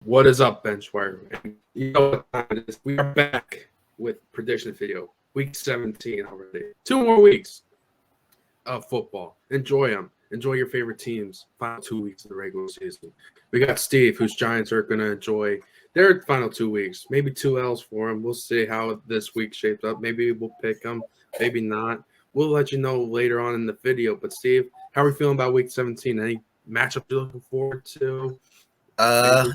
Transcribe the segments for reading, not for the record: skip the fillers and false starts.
What is up, Benchwire? And you know what time it is? We are back with prediction video. Week 17 already. 2 more weeks of football. Enjoy them. Enjoy your favorite teams. Final 2 weeks of the regular season. We got Steve, whose Giants are going to enjoy their final 2 weeks. Maybe 2 L's for them. We'll see how this week shapes up. Maybe we'll pick them. Maybe not. We'll let you know later on in the video. But Steve, how are we feeling about week 17? Any matchup you're looking forward to? Anything?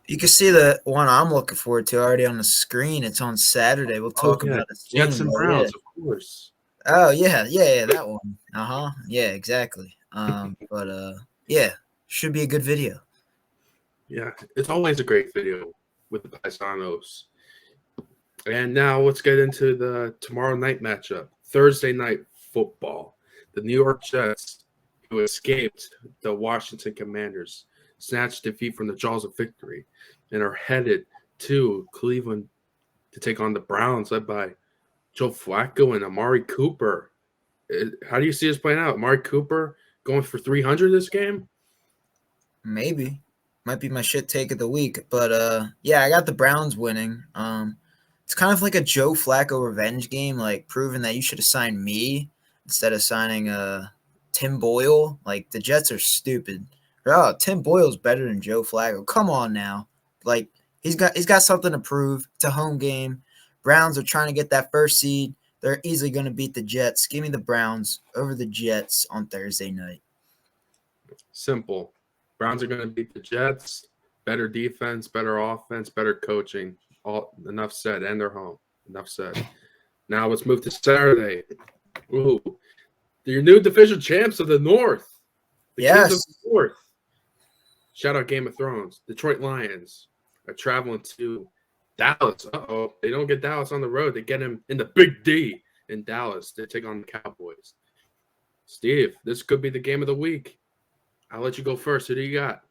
You can see the one I'm looking forward to already on the screen. It's on Saturday. We'll talk about it soon. Jets and Browns, of course. Oh yeah, that one. Yeah, exactly. Yeah, should be a good video. Yeah, it's always a great video with the Paisanos. And now let's get into the tomorrow night matchup. Thursday night football. The New York Jets, who escaped the Washington Commanders, snatched defeat from the jaws of victory and are headed to Cleveland to take on the Browns, led by Joe Flacco and Amari Cooper. How do you see this playing out? Amari Cooper going for 300 this game? Maybe. Might be my shit take of the week. But yeah, I got the Browns winning. It's kind of like a Joe Flacco revenge game, like proving that you should have signed me instead of signing Tim Boyle. Like, the Jets are stupid. Oh, Tim Boyle's better than Joe Flacco. Come on now. Like, he's got something to prove. It's a home game. Browns are trying to get that first seed. They're easily going to beat the Jets. Give me the Browns over the Jets on Thursday night. Simple. Browns are going to beat the Jets. Better defense, better offense, better coaching. All enough said. And they're home. Enough said. Now let's move to Saturday. Ooh, your new division champs of the North. The Yes. Kings of the North. Shout out Game of Thrones. Detroit Lions are traveling to Dallas. Uh-oh. They don't get Dallas on the road. They get him in the Big D in Dallas to take on the Cowboys. Steve, this could be the game of the week. I'll let you go first. Who do you got?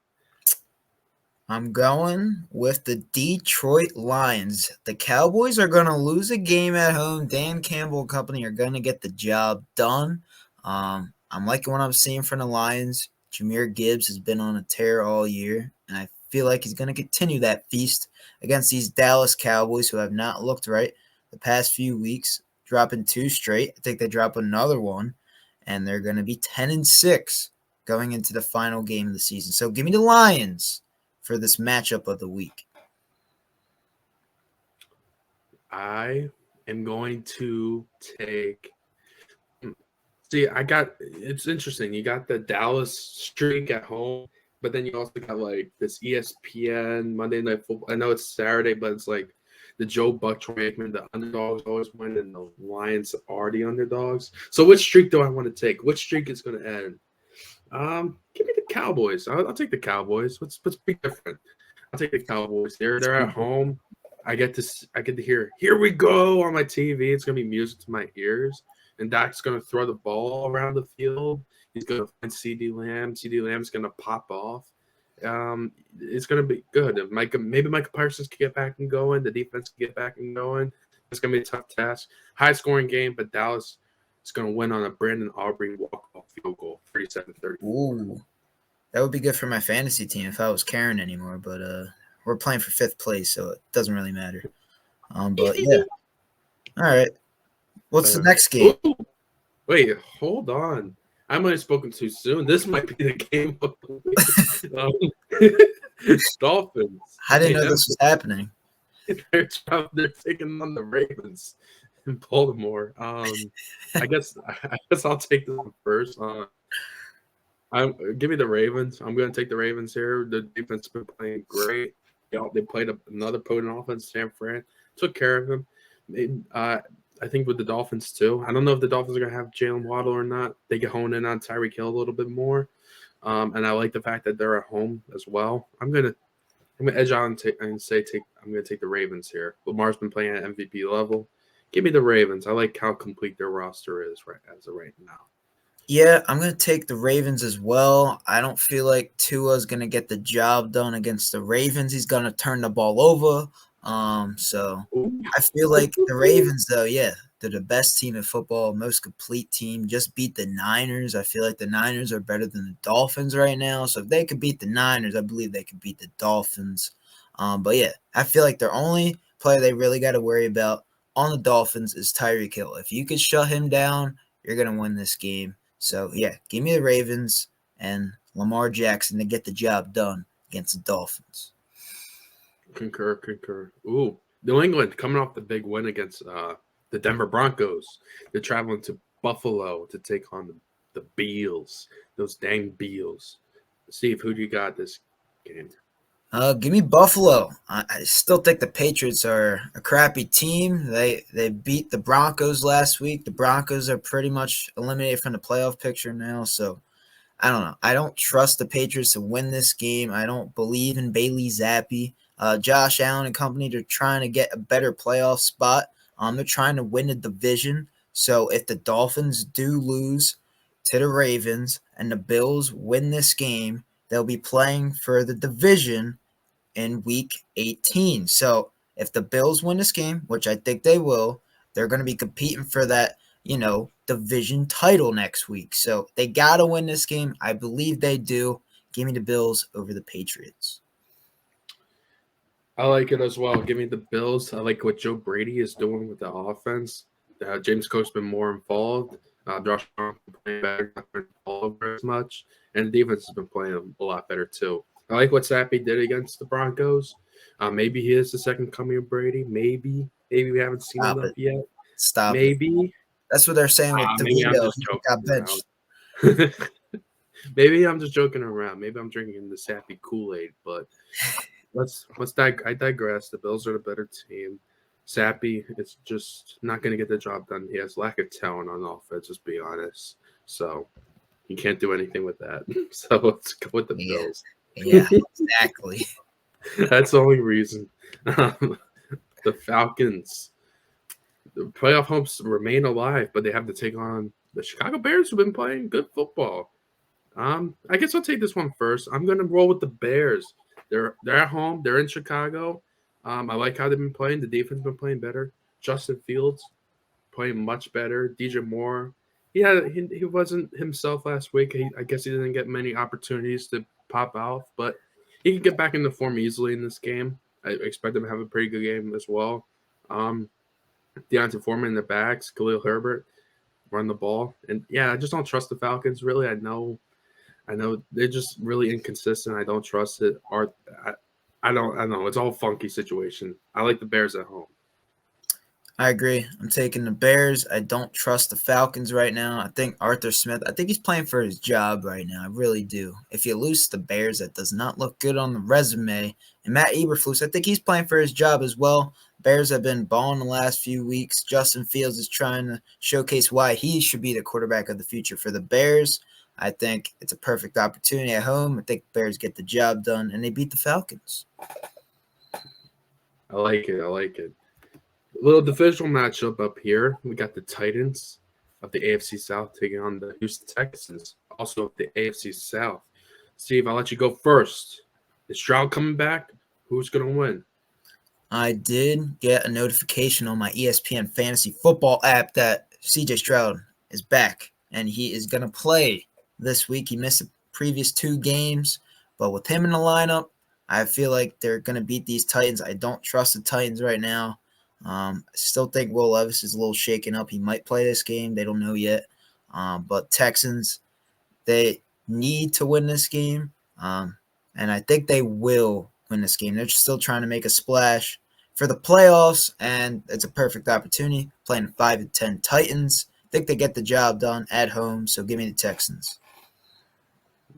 I'm going with the Detroit Lions. The Cowboys are going to lose a game at home. Dan Campbell and company are going to get the job done. I'm liking what I'm seeing from the Lions. Jahmyr Gibbs has been on a tear all year, and I feel like he's going to continue that feast against these Dallas Cowboys who have not looked right the past few weeks, dropping 2 straight. I think they drop another one, and they're going to be 10-6 going into the final game of the season. So give me the Lions for this matchup of the week. I am going to take it's interesting. You got the Dallas streak at home, but then you also got like this ESPN Monday Night Football. I know it's Saturday, but it's like the Joe Buck Aikman, the underdogs always win, and the Lions are the underdogs. So which streak do I want to take? Which streak is going to end? Give me the Cowboys. I'll take the Cowboys. Let's be different. I'll take the Cowboys. They're at home. I get to hear "Here we go" on my TV. It's gonna be music to my ears. And Dak's going to throw the ball around the field. He's going to find CeeDee Lamb. CeeDee Lamb's going to pop off. It's going to be good. Maybe Micah Parsons can get back and going. The defense can get back and going. It's going to be a tough task. High-scoring game, but Dallas is going to win on a Brandon Aubrey walk-off field goal, 37-34. Ooh, that would be good for my fantasy team if I was caring anymore. But we're playing for 5th place, so it doesn't really matter. But yeah. All right. What's the next game? Ooh, wait, hold on. I might have spoken too soon. This might be the game of the week. Dolphins. I didn't know this was happening. They're taking on the Ravens in Baltimore. I guess I'll take this one first. Give me the Ravens. I'm going to take the Ravens here. The defense has been playing great. They played another potent offense. San Fran took care of them. I think with the Dolphins too. I don't know if the Dolphins are going to have Jalen Waddle or not. They can hone in on Tyreek Hill a little bit more, and I like the fact that they're at home as well. I'm gonna edge on and say I'm gonna take the Ravens here. Lamar's been playing at MVP level. Give me the Ravens. I like how complete their roster is as of right now. Yeah, I'm going to take the Ravens as well. I don't feel like Tua's going to get the job done against the Ravens. He's going to turn the ball over. So I feel like the Ravens, though, yeah, they're the best team in football, most complete team. Just beat the Niners. I feel like the Niners are better than the Dolphins right now. So if they could beat the Niners, I believe they could beat the Dolphins. But yeah, I feel like their only player they really got to worry about on the Dolphins is Tyreek Hill. If you could shut him down, you're going to win this game. So yeah, give me the Ravens and Lamar Jackson to get the job done against the Dolphins. Concur. Ooh, New England coming off the big win against the Denver Broncos. They're traveling to Buffalo to take on the Beals. Those dang Beals. Steve, who do you got this game? Give me Buffalo. I still think the Patriots are a crappy team. They beat the Broncos last week. The Broncos are pretty much eliminated from the playoff picture now. So I don't know. I don't trust the Patriots to win this game. I don't believe in Bailey Zappi. Josh Allen and company, they're trying to get a better playoff spot. They're trying to win the division. So if the Dolphins do lose to the Ravens and the Bills win this game, they'll be playing for the division in week 18. So if the Bills win this game, which I think they will, they're going to be competing for that, division title next week. So they got to win this game. I believe they do. Give me the Bills over the Patriots. I like it as well. Give me the Bills. I like what Joe Brady is doing with the offense. James Cook's been more involved. Josh Allen playing better, not playing the ball over as much, and the defense has been playing a lot better too. I like what Sappy did against the Broncos. Maybe he is the second coming of Brady. Maybe we haven't seen Stop enough it. yet. Stop it. Maybe. That's what they're saying with Maybe I'm DeVito. just He got joking benched. around. Maybe I'm just joking around. Maybe I'm drinking the Sappy Kool-Aid, but I digress. The Bills are the better team. Sappy is just not going to get the job done. He has lack of talent on offense, just be honest. So he can't do anything with that. So let's go with the Bills. Yeah, exactly. That's the only reason. The Falcons, the playoff hopes remain alive, but they have to take on the Chicago Bears, who've been playing good football. I guess I'll take this one first. I'm going to roll with the Bears. They're at home. They're in Chicago. I like how they've been playing. The defense has been playing better. Justin Fields playing much better. DJ Moore, he wasn't himself last week. I guess he didn't get many opportunities to pop out, but he can get back into form easily in this game. I expect him to have a pretty good game as well. Deontay Foreman in the backs, Khalil Herbert run the ball, and I just don't trust the Falcons. Really, I know they're just really inconsistent. I don't trust it. I don't know. It's all a funky situation. I like the Bears at home. I agree. I'm taking the Bears. I don't trust the Falcons right now. I think Arthur Smith, I think he's playing for his job right now. I really do. If you lose to the Bears, that does not look good on the resume. And Matt Eberflus, I think he's playing for his job as well. Bears have been balling the last few weeks. Justin Fields is trying to showcase why he should be the quarterback of the future for the Bears. I think it's a perfect opportunity at home. I think the Bears get the job done, and they beat the Falcons. I like it. A little divisional matchup up here. We got the Titans of the AFC South taking on the Houston Texans, also of the AFC South. Steve, I'll let you go first. Is Stroud coming back? Who's going to win? I did get a notification on my ESPN Fantasy Football app that CJ Stroud is back, and he is going to play this week. He missed the previous 2 games, but with him in the lineup, I feel like they're going to beat these Titans. I don't trust the Titans right now. I still think Will Levis is a little shaken up. He might play this game. They don't know yet. But Texans, they need to win this game, and I think they will win this game. They're still trying to make a splash for the playoffs, and it's a perfect opportunity. Playing 5-10 Titans. I think they get the job done at home, so give me the Texans.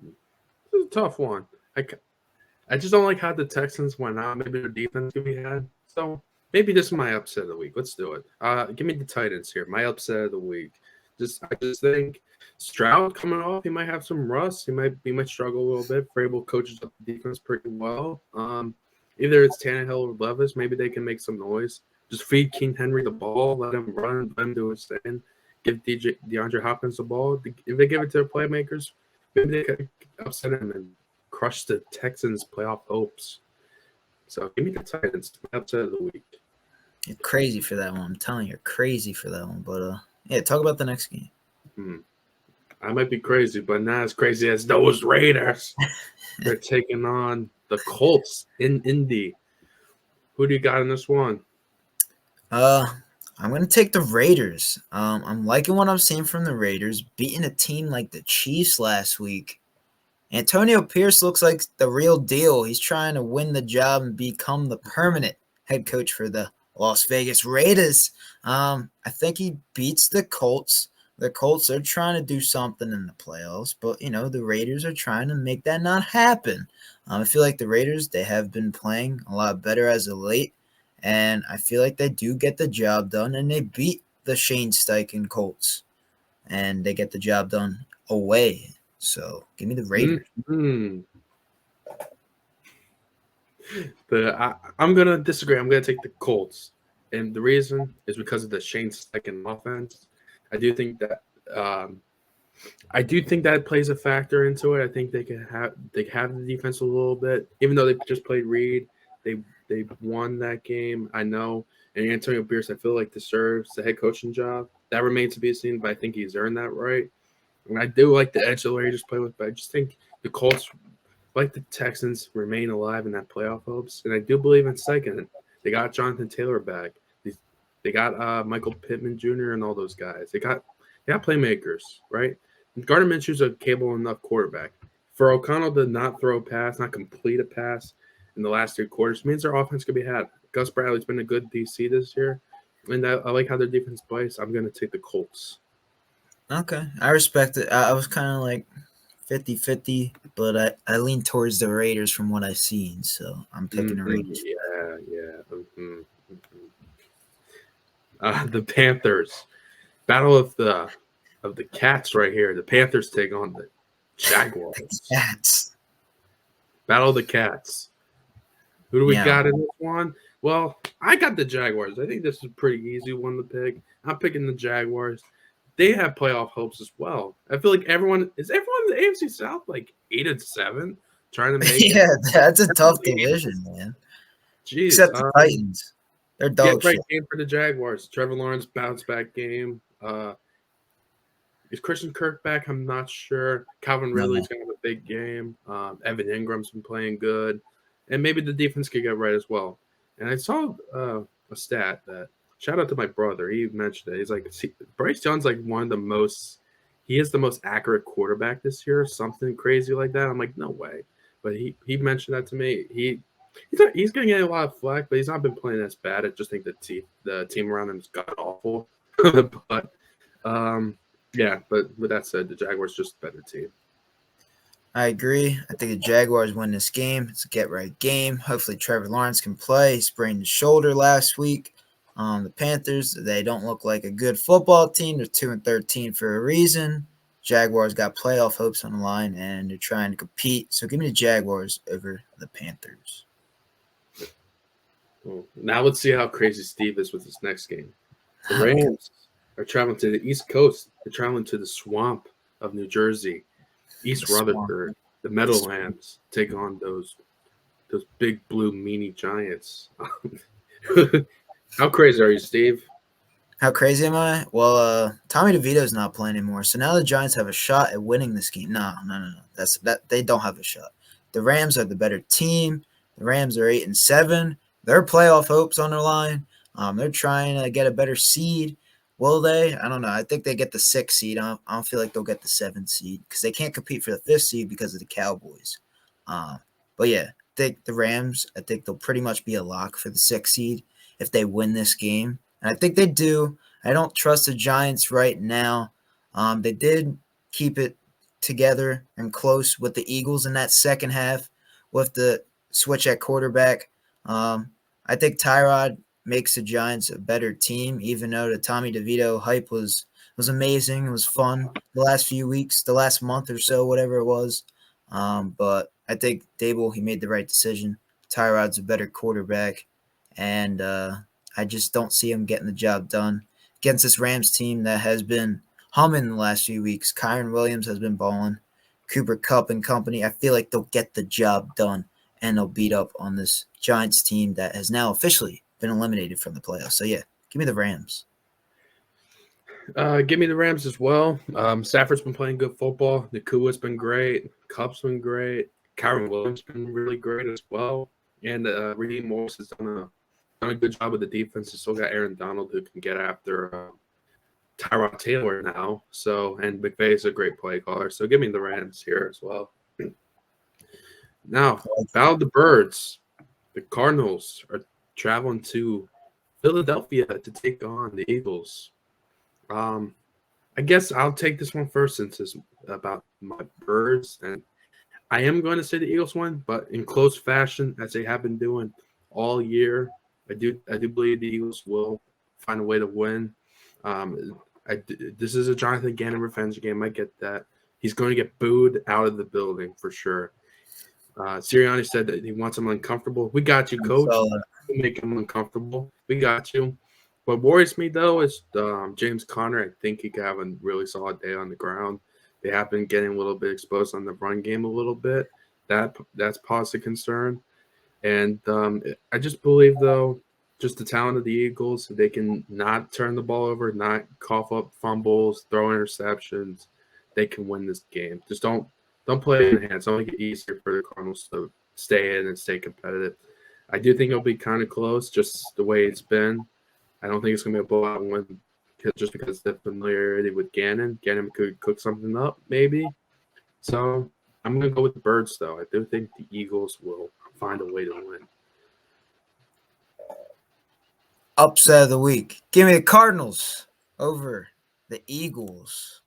This is a tough one. I just don't like how the Texans went out. Maybe their defense could be had. So maybe this is my upset of the week. Let's do it. Give me the Titans here. My upset of the week. I just think Stroud coming off, he might have some rust. He might struggle a little bit. Vrabel coaches up the defense pretty well. Either it's Tannehill or Levis. Maybe they can make some noise. Just feed King Henry the ball. Let him run. Let him do his thing. Give DeAndre Hopkins the ball. If they give it to their playmakers, maybe they could upset him and crush the Texans' playoff hopes. So give me the Titans. My upset of the week. You're crazy for that one. I'm telling you, you're crazy for that one. But talk about the next game. I might be crazy, but not as crazy as those Raiders. They're taking on the Colts in Indy. Who do you got in this one? I'm gonna take the Raiders. I'm liking what I'm seeing from the Raiders, beating a team like the Chiefs last week. Antonio Pierce looks like the real deal. He's trying to win the job and become the permanent head coach for the Las Vegas Raiders. I think he beats the Colts. The Colts are trying to do something in the playoffs, but the Raiders are trying to make that not happen. I feel like the Raiders, they have been playing a lot better as of late, and I feel like they do get the job done, and they beat the Shane Steichen Colts, and they get the job done away. So give me the Raiders. Mm-hmm. I'm gonna disagree. I'm gonna take the Colts, and the reason is because of the Shane Steichen offense. I do think that plays a factor into it. I think they have the defense a little bit, even though they just played Reed. They won that game. I know, and Antonio Pierce, I feel like deserves the head coaching job. That remains to be seen, but I think he's earned that right. And I do like the edge the way he just played with, but I just think the Colts, like the Texans, remain alive in that playoff hopes. And I do believe in second. They got Jonathan Taylor back. They got Michael Pittman Jr. and all those guys. They got playmakers, right? And Gardner Minshew's a capable enough quarterback. For O'Connell to not throw a pass, not complete a pass in the last 3 quarters, means their offense could be had. Gus Bradley's been a good DC this year, and I like how their defense plays. I'm going to take the Colts. Okay, I respect it. I was kind of like 50-50, but I lean towards the Raiders from what I've seen, so I'm picking the Raiders. Yeah. Mm-hmm. The Panthers. Battle of the cats right here. The Panthers take on the Jaguars. The Cats. Battle of the Cats. Who do we got in this one? Well, I got the Jaguars. I think this is a pretty easy one to pick. I'm picking the Jaguars. They have playoff hopes as well. I feel like everyone in the AFC South like 8-7, trying to make Yeah, that's a tough division, man. Jeez, Except the Titans. They're dog shit. Game for the Jaguars. Trevor Lawrence bounce back game. Is Christian Kirk back? I'm not sure. Calvin Ridley's going to have a big game. Evan Ingram's been playing good. And maybe the defense could get right as well. And I saw a stat that, shout out to my brother. He mentioned it. He's like, Bryce Young's like he is the most accurate quarterback this year, something crazy like that. I'm like, no way. But he mentioned that to me. He's going to get a lot of flack, but he's not been playing as bad. I just think the team around him has got awful. But yeah, but with that said, the Jaguars just a better team. I agree. I think the Jaguars win this game. It's a get-right game. Hopefully Trevor Lawrence can play. He sprained his shoulder last week. The Panthers, they don't look like a good football team. They're 2-13 for a reason. Jaguars got playoff hopes on the line, and they're trying to compete. So give me the Jaguars over the Panthers. Well, now let's see how crazy Steve is with his next game. The Rams are traveling to the East Coast. They're traveling to the swamp of New Jersey. East Rutherford, the Meadowlands, take on those big blue meanie giants. How crazy are you, Steve? How crazy am I? Well, Tommy DeVito's not playing anymore, so now the Giants have a shot at winning this game. No. They don't have a shot. The Rams are the better team. The Rams are 8-7. Their playoff hopes on their line. They're trying to get a better seed. Will they? I don't know. I think they get the 6th seed. I don't feel like they'll get the 7th seed because they can't compete for the 5th seed because of the Cowboys. But yeah, I think the Rams, I think they'll pretty much be a lock for the 6th seed if they win this game. And I think they do. I don't trust the Giants right now. They did keep it together and close with the Eagles in that second half with the switch at quarterback. I think Tyrod makes the Giants a better team, even though the Tommy DeVito hype was amazing. It was fun the last few weeks, the last month or so, whatever it was. But I think Dable, he made the right decision. Tyrod's a better quarterback, and I just don't see him getting the job done against this Rams team that has been humming the last few weeks. Kyron Williams has been balling. Cooper Kupp and company. I feel like they'll get the job done, and they'll beat up on this Giants team that has now officially been eliminated from the playoffs. So, yeah, give me the Rams. Give me the Rams as well. Stafford's been playing good football. Nakua's been great. Kupp's been great. Kyron Williams been really great as well. And Raheem Morris has done done a good job with the defense. They still got Aaron Donald who can get after Tyrod Taylor now. So, and McVay is a great play caller. So give me the Rams here as well. Now, Battle of the Birds. The Cardinals are traveling to Philadelphia to take on the Eagles. I guess I'll take this one first since it's about my Birds. And I am going to say the Eagles win, but in close fashion, as they have been doing all year. I do believe the Eagles will find a way to win. This is a Jonathan Gannon revenge game. I get that. He's going to get booed out of the building for sure. Sirianni said that he wants him uncomfortable. We got you, coach. We'll make him uncomfortable. We got you. What worries me, though, is James Conner. I think he could have a really solid day on the ground. They have been getting a little bit exposed on the run game a little bit. That's positive concern. And I just believe, though, just the talent of the Eagles, they can not turn the ball over, not cough up fumbles, throw interceptions. They can win this game. Just don't play it in hands. Don't make it easier for the Cardinals to stay in and stay competitive. I do think it'll be kind of close, just the way it's been. I don't think it's going to be a blowout win just because of the familiarity with Gannon. Gannon could cook something up, maybe. So I'm going to go with the Birds, though. I do think the Eagles will find a way to win. Upset of the week. Give me the Cardinals over the Eagles.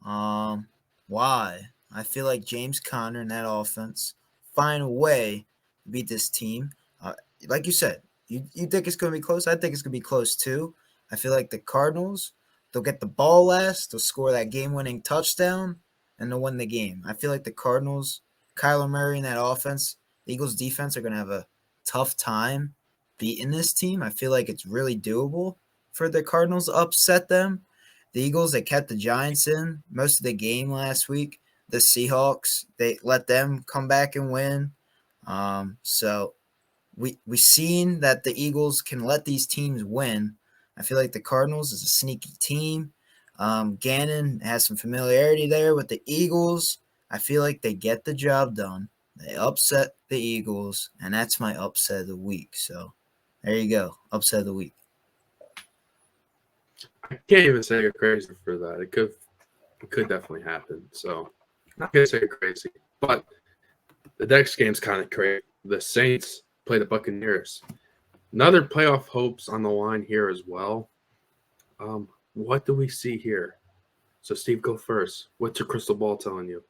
Why? I feel like James Conner and that offense find a way to beat this team. Like you said, you think it's going to be close? I think it's going to be close too. I feel like the Cardinals, they'll get the ball last, they'll score that game-winning touchdown, and they'll win the game. I feel like the Cardinals, Kyler Murray and that offense, the Eagles' defense are going to have a tough time beating this team. I feel like it's really doable for the Cardinals to upset them. The Eagles, they kept the Giants in most of the game last week. The Seahawks, they let them come back and win. So we've seen that the Eagles can let these teams win. I feel like the Cardinals is a sneaky team. Gannon has some familiarity there with the Eagles. I feel like they get the job done. They upset the Eagles, and that's my upset of the week. So there you go, upset of the week. I can't even say you're crazy for that. It could definitely happen. So not gonna say you're crazy, but the next game's kind of crazy. The Saints play the Buccaneers. Another playoff hopes on the line here as well. What do we see here? So Steve, go first. What's your crystal ball telling you?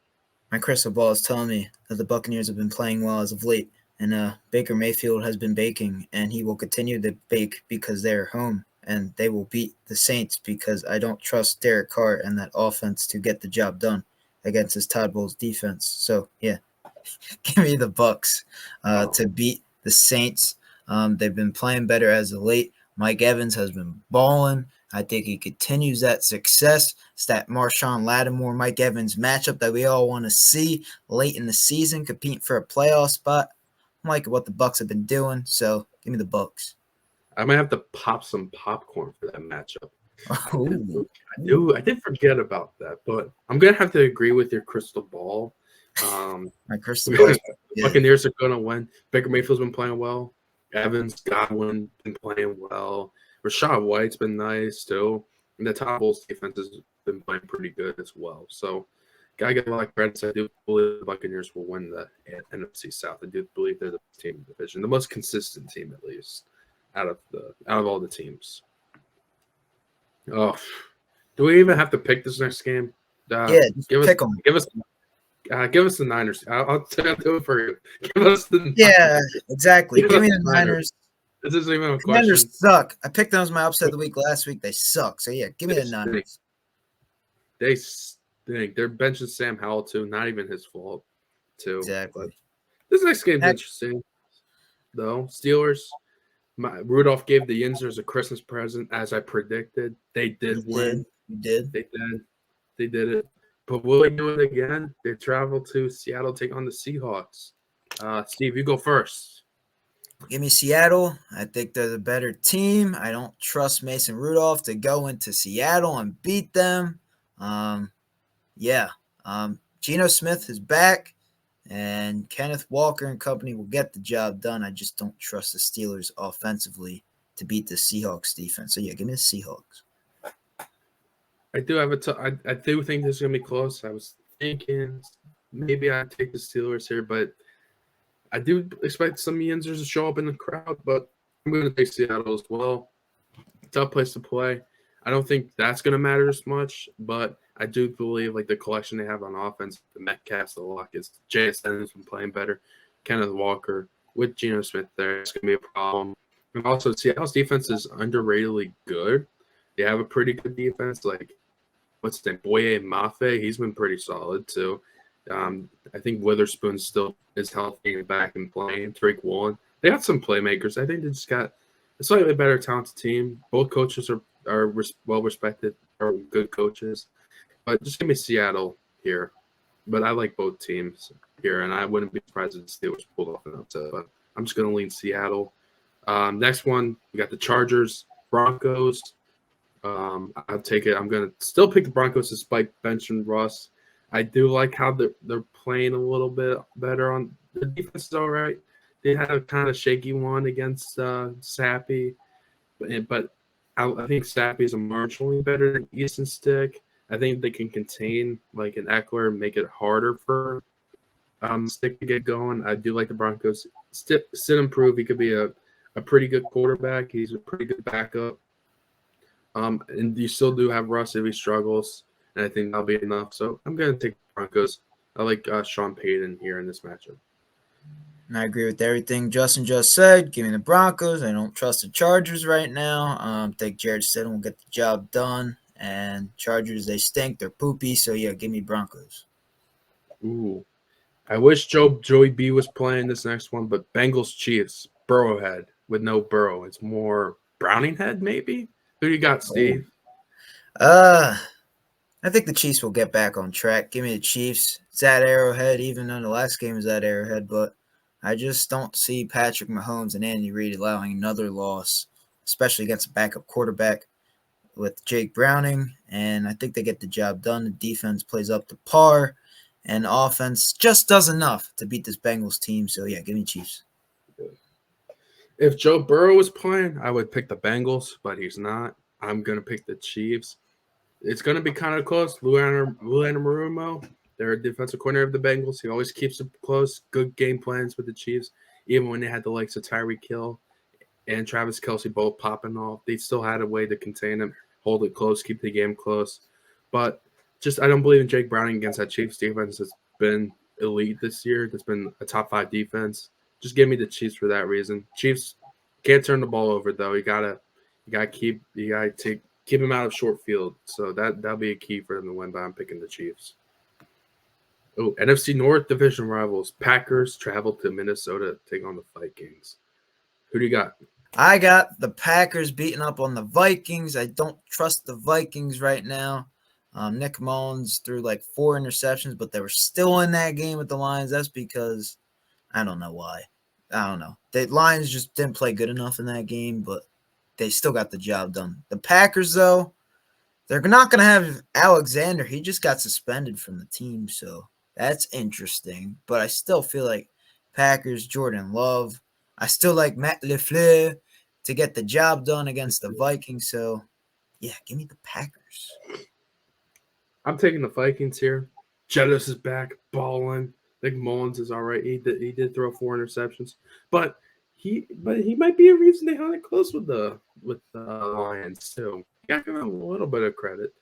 My crystal ball is telling me that the Buccaneers have been playing well as of late, and Baker Mayfield has been baking, and he will continue to bake because they're home, and they will beat the Saints because I don't trust Derek Carr and that offense to get the job done against his Todd Bowles defense. So, yeah, give me the Bucs to beat the Saints. They've been playing better as of late. Mike Evans has been balling. I think he continues that success. It's that Marshawn Lattimore, Mike Evans matchup that we all want to see late in the season, competing for a playoff spot. I'm liking what the Bucs have been doing, so give me the Bucs. I might have to pop some popcorn for that matchup. Oh. I did forget about that, but I'm gonna have to agree with your crystal ball. My crystal ball. Buccaneers are gonna win. Baker Mayfield's been playing well. Evans, Godwin been playing well. Rashad White's been nice too. And the Todd Bowles defense has been playing pretty good as well. So gotta get a lot of credit. I do believe the Buccaneers will win the NFC South. I do believe they're the best team in the division, the most consistent team at least out of all the teams. Oh, do we even have to pick this next game? Pick them. Give us the Niners. I'll do it for you. Give us the Niners. Yeah, exactly. Give me the Niners. This isn't even a question. Niners suck. I picked them as my upset of the week last week. They suck. So, yeah, give me the Niners. They stink. They're benching Sam Howell, too. Not even his fault, too. Exactly. But this next game's interesting, though. Steelers. Rudolph gave the Yinzers a Christmas present, as I predicted. They did win. You did. They did it. But will they do it again? They travel to Seattle, take on the Seahawks. Steve, you go first. Give me Seattle. I think they're the better team. I don't trust Mason Rudolph to go into Seattle and beat them. Geno Smith is back. and Kenneth Walker and company will get the job done. I just don't trust the Steelers offensively to beat the Seahawks defense. So, yeah, give me the Seahawks. I do have I do think this is gonna be close. I was thinking maybe I'd take the Steelers here, but I do expect some Yinzers to show up in the crowd. But I'm gonna take Seattle as well. Tough place to play. I don't think that's gonna matter as much, but I do believe like the collection they have on offense, the Metcalfs, the Lockett's, JSN has been playing better. Kenneth Walker with Geno Smith there, it's gonna be a problem. And also, Seattle's defense is underratedly good. They have a pretty good defense. Like what's his name, Boye Mafe, he's been pretty solid too. I think Witherspoon still is healthy and back and playing. Drake Woolen, they got some playmakers. I think they just got a slightly better talented team. Both coaches are well respected, are good coaches. But just give me Seattle here. But I like both teams here, and I wouldn't be surprised if the Steelers pulled off an upset. But I'm just going to lean Seattle. Next one, we got the Chargers, Broncos. I'll take it. I'm going to still pick the Broncos despite benching Russ. I do like how they're playing a little bit better on the defense. Is all right. They had a kind of shaky one against Sappy, but I think Sappy is marginally better than Easton Stick. I think they can contain like an Eckler and make it harder for Stick to get going. I do like the Broncos. Still improve. He could be a pretty good quarterback. He's a pretty good backup. And you still do have Russ if he struggles, and I think that'll be enough. So I'm going to take the Broncos. I like Sean Payton here in this matchup. And I agree with everything Justin just said. Give me the Broncos. I don't trust the Chargers right now. I think Jared Stidham will get the job done. And Chargers, they stink. They're poopy. So, yeah, give me Broncos. Ooh. I wish Joey B was playing this next one, but Bengals Chiefs, Burrowhead with no Burrow. It's more Browning head, maybe? Who you got, Steve? I think the Chiefs will get back on track. Give me the Chiefs. It's at Arrowhead, even though the last game was at Arrowhead, but I just don't see Patrick Mahomes and Andy Reid allowing another loss, especially against a backup quarterback with Jake Browning, and I think they get the job done. The defense plays up to par, and offense just does enough to beat this Bengals team. So, yeah, give me Chiefs. If Joe Burrow was playing, I would pick the Bengals, but he's not. I'm going to pick the Chiefs. It's going to be kind of close. Lou Anarumo, their defensive coordinator of the Bengals, he always keeps it close. Good game plans with the Chiefs. Even when they had the likes of Tyreek Hill and Travis Kelce both popping off, they still had a way to contain them, hold it close, keep the game close. But just I don't believe in Jake Browning against that Chiefs defense that's been elite this year. That's been a top 5 defense. Just give me the Chiefs for that reason. Chiefs can't turn the ball over though. You gotta keep him out of short field. So that'll be a key for them to win. But I'm picking the Chiefs. Oh, NFC North division rivals. Packers travel to Minnesota to take on the Vikings. Who do you got? I got the Packers beating up on the Vikings. I don't trust the Vikings right now. Nick Mullins threw like 4 interceptions, but they were still in that game with the Lions. That's because I don't know why. I don't know. The Lions just didn't play good enough in that game, but they still got the job done. The Packers, though, they're not going to have Alexander. He just got suspended from the team, so that's interesting. But I still feel like Packers, Jordan Love. I still like Matt LaFleur to get the job done against the Vikings. So, yeah, give me the Packers. I'm taking the Vikings here. Jettis is back, balling. I think Mullins is all right. He did throw 4 interceptions, but he might be a reason they held it close with the Lions too. You got to give him a little bit of credit.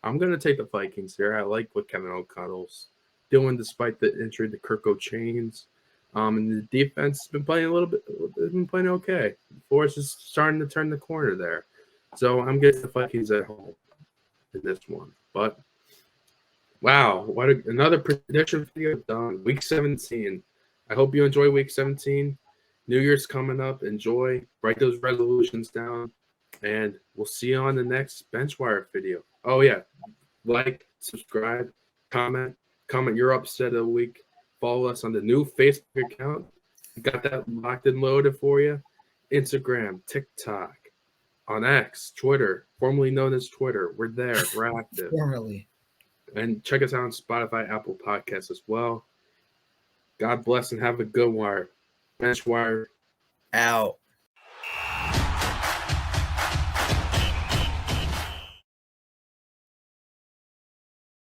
I'm gonna take the Vikings here. I like what Kevin O'Connell's doing despite the injury to Kirko Chains. And the defense has been playing a little bit. It's been playing okay. Forrest is starting to turn the corner there, so I'm getting the Vikings at home in this one. But wow, another prediction video done. Week 17. I hope you enjoy Week 17. New Year's coming up. Enjoy. Write those resolutions down. And we'll see you on the next Benchwire video. Oh, yeah. Like, subscribe, comment your upset of the week. Follow us on the new Facebook account. Got that locked and loaded for you. Instagram, TikTok, on X, Twitter, formerly known as Twitter. We're there. We're active. Formerly. And check us out on Spotify, Apple Podcasts as well. God bless and have a good wire. Bench wire. Out.